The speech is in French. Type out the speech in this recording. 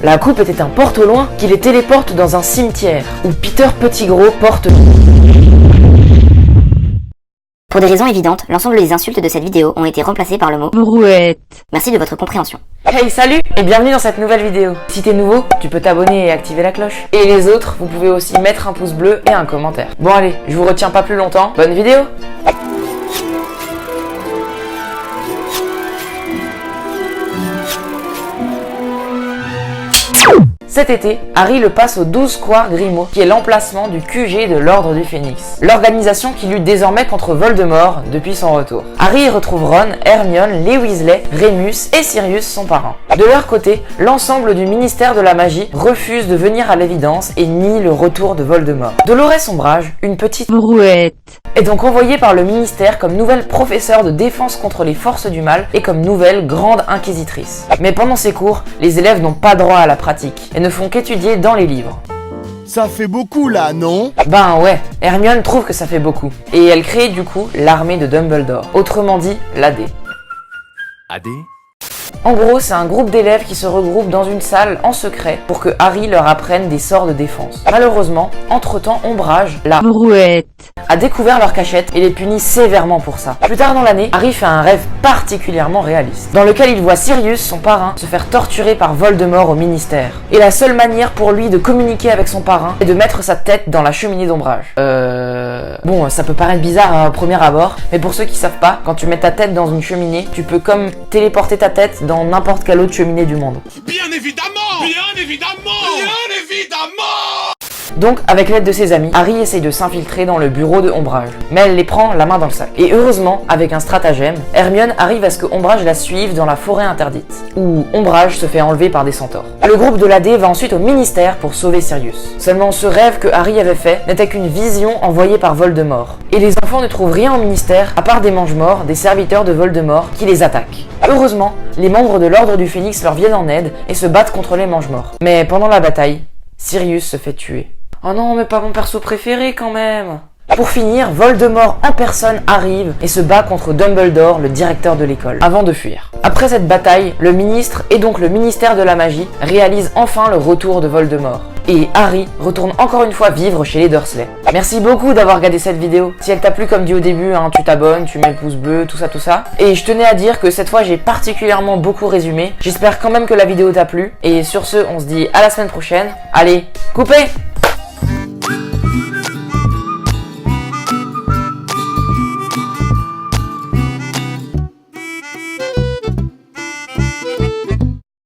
La coupe était un porte-loin qui les téléporte dans un cimetière, où Peter Pettigrew porte... Pour des raisons évidentes, l'ensemble des insultes de cette vidéo ont été remplacées par le mot brouette. Merci de votre compréhension. Hey, salut et bienvenue dans cette nouvelle vidéo. Si t'es nouveau, tu peux t'abonner et activer la cloche. Et les autres, vous pouvez aussi mettre un pouce bleu et un commentaire. Bon allez, je vous retiens pas plus longtemps, bonne vidéo. Cet été, Harry le passe au 12 Square Grimoire, qui est l'emplacement du QG de l'Ordre du Phénix, l'organisation qui lutte désormais contre Voldemort depuis son retour. Harry y retrouve Ron, Hermione, les Weasley, Remus et Sirius, son parrain. De leur côté, l'ensemble du ministère de la magie refuse de venir à l'évidence et nie le retour de Voldemort. Dolores Ombrage, une petite Brouette. est donc envoyée par le ministère comme nouvelle professeure de défense contre les forces du mal et comme nouvelle grande inquisitrice. Mais pendant ces cours, les élèves n'ont pas droit à la pratique et ne font qu'étudier dans les livres. Ça fait beaucoup là, non? Ben ouais, Hermione trouve que ça fait beaucoup. Et elle crée du coup l'armée de Dumbledore, autrement dit l'AD. AD? En gros, c'est un groupe d'élèves qui se regroupent dans une salle en secret pour que Harry leur apprenne des sorts de défense. Malheureusement, entre-temps, Ombrage, la Brouette. a découvert leur cachette et les punit sévèrement pour ça. Plus tard dans l'année, Harry fait un rêve particulièrement réaliste, dans lequel il voit Sirius, son parrain, se faire torturer par Voldemort au ministère. Et la seule manière pour lui de communiquer avec son parrain est de mettre sa tête dans la cheminée d'Ombrage. Bon, ça peut paraître bizarre au premier abord, mais pour ceux qui savent pas, quand tu mets ta tête dans une cheminée, tu peux comme téléporter ta tête dans n'importe quelle autre cheminée du monde. Bien évidemment! Bien évidemment! Bien évidemment! Donc, avec l'aide de ses amis, Harry essaye de s'infiltrer dans le bureau de Ombrage. Mais elle les prend la main dans le sac. Et heureusement, avec un stratagème, Hermione arrive à ce que Ombrage la suive dans la forêt interdite, où Ombrage se fait enlever par des centaures. Le groupe de l'AD va ensuite au ministère pour sauver Sirius. Seulement, ce rêve que Harry avait fait n'était qu'une vision envoyée par Voldemort. Et les enfants ne trouvent rien au ministère, à part des mange-morts, des serviteurs de Voldemort, qui les attaquent. Heureusement, les membres de l'Ordre du Phénix leur viennent en aide et se battent contre les mange-morts. Mais pendant la bataille, Sirius se fait tuer. Oh non, mais pas mon perso préféré quand même. Pour finir, Voldemort en personne arrive et se bat contre Dumbledore, le directeur de l'école, avant de fuir. Après cette bataille, le ministre et donc le ministère de la magie réalisent enfin le retour de Voldemort. Et Harry retourne encore une fois vivre chez les Dursley. Merci beaucoup d'avoir regardé cette vidéo. Si elle t'a plu comme dit au début, tu t'abonnes, tu mets le pouce bleu, tout ça. Et je tenais à dire que cette fois j'ai particulièrement beaucoup résumé. J'espère quand même que la vidéo t'a plu. Et sur ce, on se dit à la semaine prochaine. Allez, coupez!